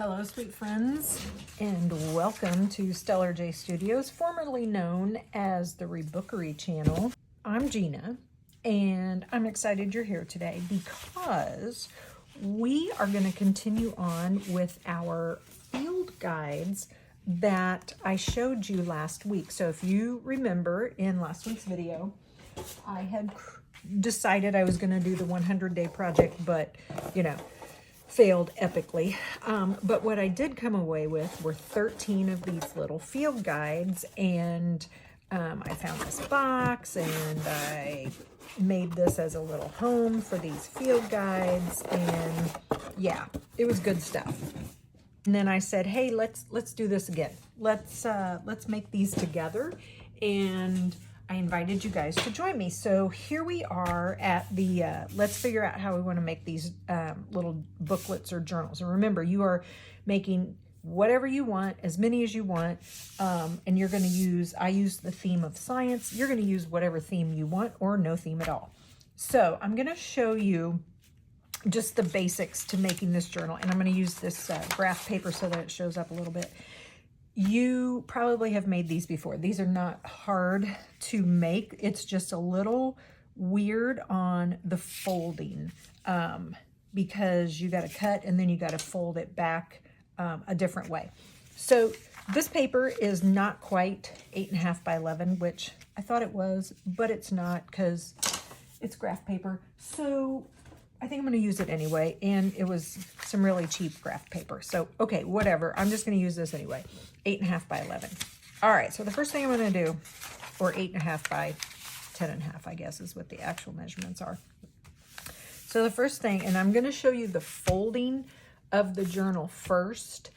Hello, sweet friends, and welcome to stellarjstudios, formerly known as the Rebookery channel. I'm Gina, and I'm excited you're here today because we are going to continue on with our field guides that I showed you last week. So if you remember in last week's video, I had decided I was going to do the 100-day project, but you know, failed epically. But what I did come away with were 13 of these little field guides, and I found this box and I made this as a little home for these field guides, and yeah, it was good stuff. And then I said, hey, let's do this again. Let's make these together, and I invited you guys to join me. So here we are at the, let's figure out how we want to make these little booklets or journals. And remember, you are making whatever you want, as many as you want, and you're going to use, I use the theme of science. You're going to use whatever theme you want or no theme at all. So I'm going to show you just the basics to making this journal. And I'm going to use this graph paper so that it shows up a little bit. You probably have made these before. These are not hard to make. It's just a little weird on the folding because you got to cut and then you got to fold it back a different way. So this paper is not quite 8.5 by 11, which I thought it was, but it's not because it's graph paper. So I think I'm going to use it anyway, and it was some really cheap graph paper. So, okay, whatever. I'm just going to use this anyway. 8.5 by 11. All right, so the first thing I'm going to do, or 8.5 by 10.5, I guess, is what the actual measurements are. So the first thing, and I'm going to show you the folding of the journal first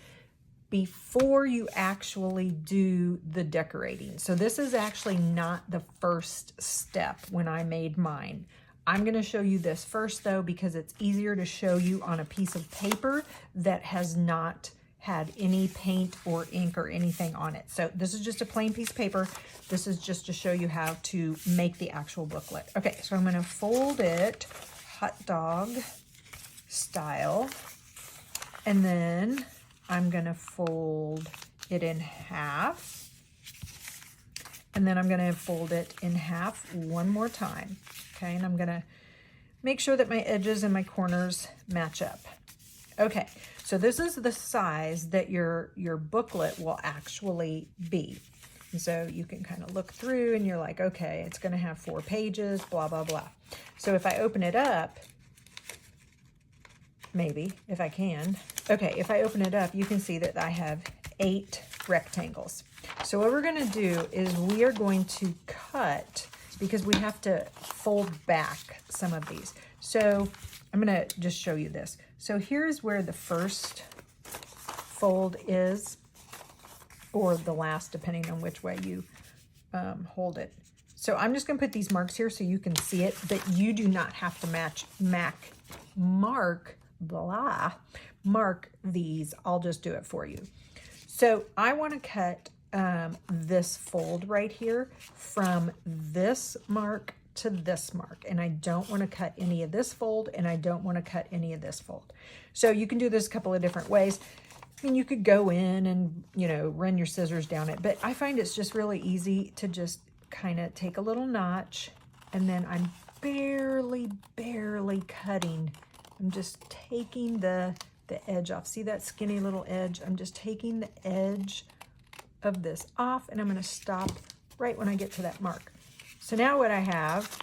before you actually do the decorating. So this is actually not the first step when I made mine. I'm going to show you this first, though, because it's easier to show you on a piece of paper that has not had any paint or ink or anything on it. So this is just a plain piece of paper. This is just to show you how to make the actual booklet. Okay, so I'm going to fold it hot dog style, and then I'm going to fold it in half, and then I'm going to fold it in half one more time. Okay, and I'm gonna make sure that my edges and my corners match up. Okay, so this is the size that your booklet will actually be. And so you can kind of look through and you're like, okay, it's gonna have 4 pages, blah, blah, blah. So if I open it up, maybe, if I can. Okay, if I open it up, you can see that I have 8 rectangles. So what we're gonna do is we are going to cut, because we have to fold back some of these. So I'm gonna just show you this. So here's where the first fold is, or the last, depending on which way you hold it. So I'm just gonna put these marks here so you can see it, but you do not have to mark these. I'll just do it for you. So I wanna cut this fold right here from this mark to this mark, and I don't want to cut any of this fold, and I don't want to cut any of this fold. So you can do this a couple of different ways. I mean, you could go in and, you know, run your scissors down it, but I find it's just really easy to just kind of take a little notch, and then I'm barely cutting. I'm just taking the edge off. See that skinny little edge? I'm just taking the edge of this off, and I'm going to stop right when I get to that mark. So now what I have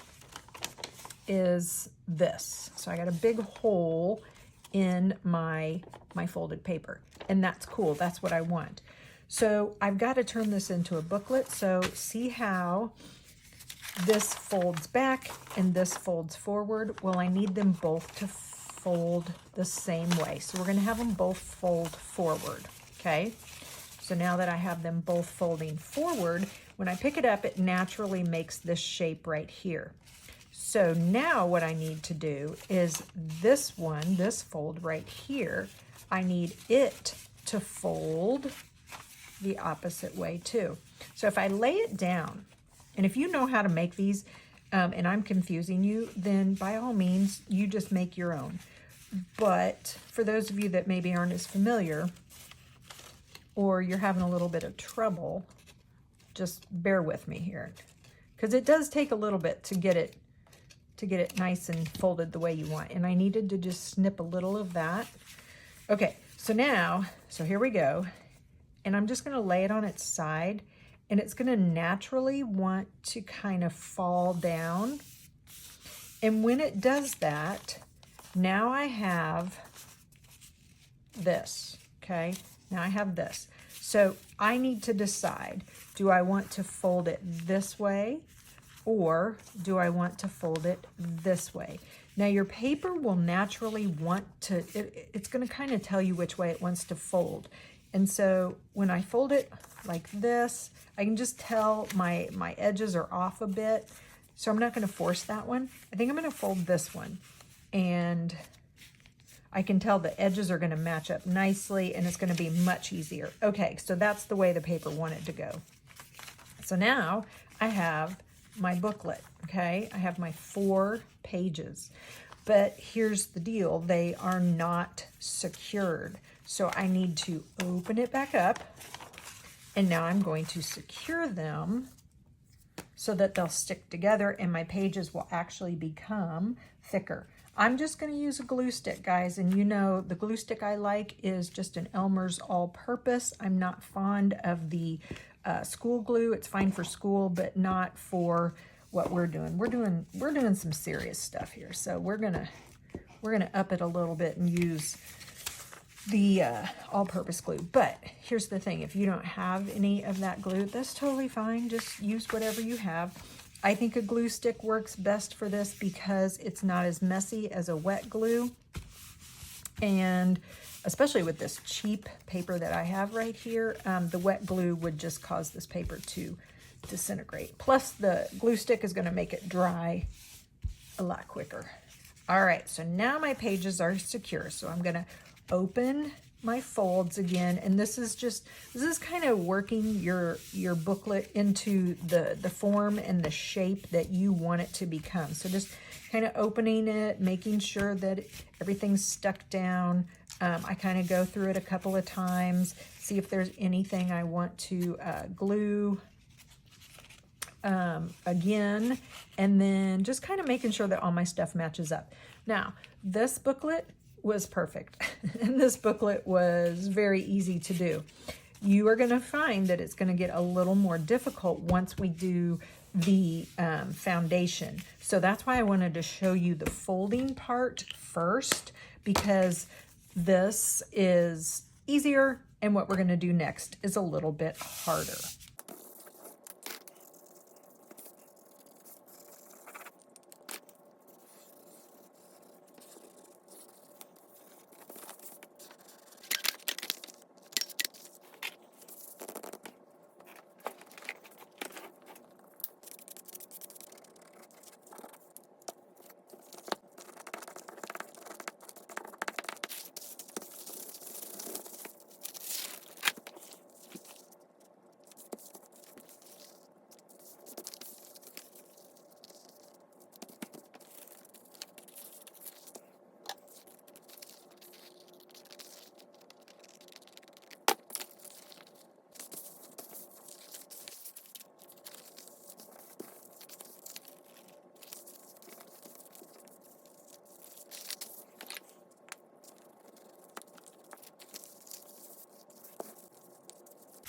is this. So I got a big hole in my folded paper, and that's cool. That's what I want. So I've got to turn this into a booklet. So see how this folds back and this folds forward? Well, I need them both to fold the same way. So we're going to have them both fold forward, okay? So now that I have them both folding forward, when I pick it up, it naturally makes this shape right here. So now what I need to do is this one, this fold right here, I need it to fold the opposite way too. So if I lay it down, and if you know how to make these, and I'm confusing you, then by all means, you just make your own. But for those of you that maybe aren't as familiar, or you're having a little bit of trouble, just bear with me here, because it does take a little bit to get it nice and folded the way you want. And I needed to just snip a little of that. Okay, so now, so here we go. And I'm just gonna lay it on its side, and it's gonna naturally want to kind of fall down. And when it does that, now I have this, okay? Now I have this. So I need to decide, do I want to fold it this way, or do I want to fold it this way? Now your paper will naturally want to, it's gonna kind of tell you which way it wants to fold. And so when I fold it like this, I can just tell my edges are off a bit. So I'm not gonna force that one. I think I'm gonna fold this one. And I can tell the edges are gonna match up nicely, and it's gonna be much easier. Okay, so that's the way the paper wanted to go. So now I have my booklet, okay? I have my 4 pages, but here's the deal. They are not secured. So I need to open it back up, and now I'm going to secure them so that they'll stick together and my pages will actually become thicker. I'm just going to use a glue stick, guys, and you know the glue stick I like is just an Elmer's all-purpose. I'm not fond of the school glue. It's fine for school, but not for what we're doing. We're doing some serious stuff here, so we're gonna up it a little bit and use the all-purpose glue. But here's the thing: if you don't have any of that glue, that's totally fine. Just use whatever you have. I think a glue stick works best for this because it's not as messy as a wet glue. And especially with this cheap paper that I have right here, the wet glue would just cause this paper to disintegrate. Plus the glue stick is gonna make it dry a lot quicker. All right, so now my pages are secure. So I'm gonna open my folds again, and this is kind of working your booklet into the form and the shape that you want it to become. So just kind of opening it, making sure that everything's stuck down. I kind of go through it a couple of times, see if there's anything I want to glue again, and then just kind of making sure that all my stuff matches up. Now, this booklet was perfect. And this booklet was very easy to do. You are going to find that it's going to get a little more difficult once we do the foundation. So that's why I wanted to show you the folding part first, because this is easier and what we're going to do next is a little bit harder.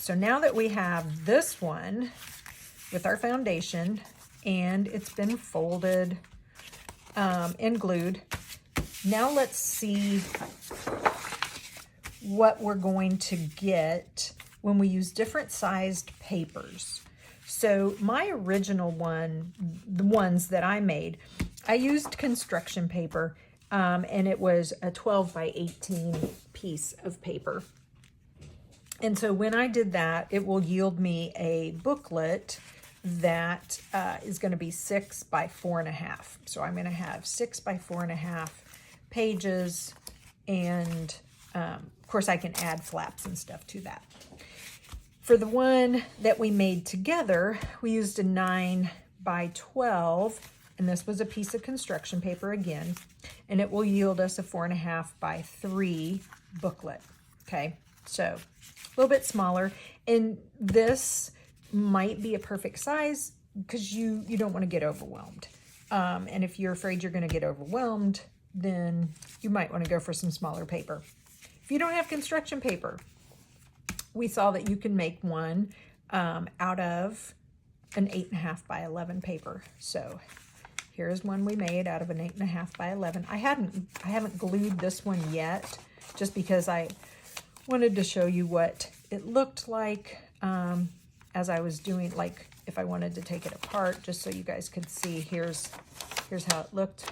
So now that we have this one with our foundation and it's been folded and glued, now let's see what we're going to get when we use different sized papers. So my original one, the ones that I made, I used construction paper, and it was a 12 by 18 piece of paper. And so when I did that, it will yield me a booklet that is going to be 6 by 4.5. So I'm going to have 6 by 4.5 pages, and of course I can add flaps and stuff to that. For the one that we made together, we used a 9 by 12, and this was a piece of construction paper again, and it will yield us a 4.5 by 3 booklet. Okay, so a little bit smaller, and this might be a perfect size because you don't want to get overwhelmed. And if you're afraid you're going to get overwhelmed, then you might want to go for some smaller paper. If you don't have construction paper, we saw that you can make one out of an 8.5 by 11 paper. So here's one we made out of an 8.5 by 11. I haven't glued this one yet, just because I wanted to show you what it looked like as I was doing, like if I wanted to take it apart, just so you guys could see. Here's how it looked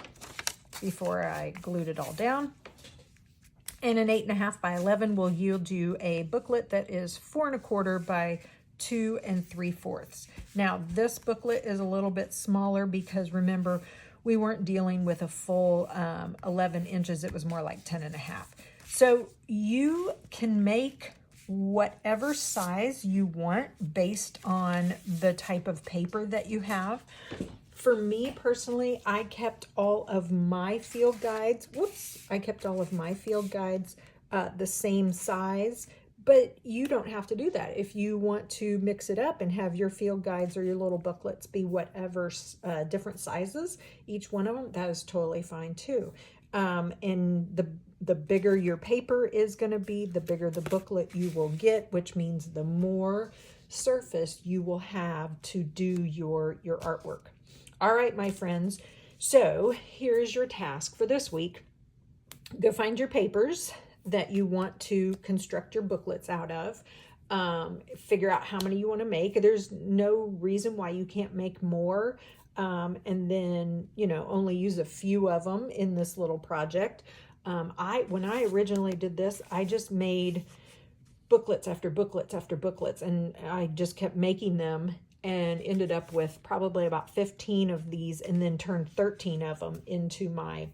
before I glued it all down. And an 8.5 by 11 will yield you a booklet that is 4.25 by 2 3/4. Now this booklet is a little bit smaller because remember, we weren't dealing with a full 11 inches. It was more like 10.5. So you can make whatever size you want based on the type of paper that you have. For me personally, I kept all of my field guides. I kept all of my field guides the same size, but you don't have to do that. If you want to mix it up and have your field guides or your little booklets be whatever different sizes, each one of them, that is totally fine too. And the bigger your paper is going to be, the bigger the booklet you will get, which means the more surface you will have to do your artwork. All right, my friends, so here's your task for this week. Go find your papers that you want to construct your booklets out of. Figure out how many you want to make. There's no reason why you can't make more, and then, you know, only use a few of them in this little project. When I originally did this, I just made booklets after booklets after booklets, and I just kept making them and ended up with probably about 15 of these, and then turned 13 of them into my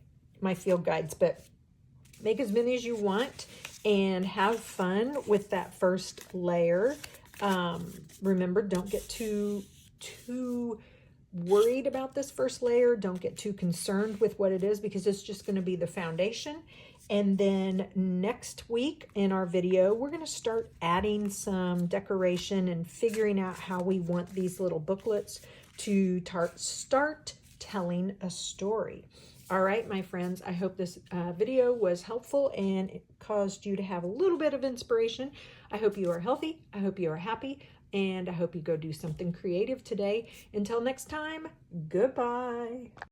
field guides. But make as many as you want and have fun with that first layer. Remember, don't get too worried about this first layer. Don't get too concerned with what it is, because it's just going to be the foundation. And then next week in our video, we're going to start adding some decoration and figuring out how we want these little booklets to start telling a story. All right, my friends, I hope this video was helpful and it caused you to have a little bit of inspiration. I hope you are healthy. I hope you are happy. And I hope you go do something creative today. Until next time, goodbye.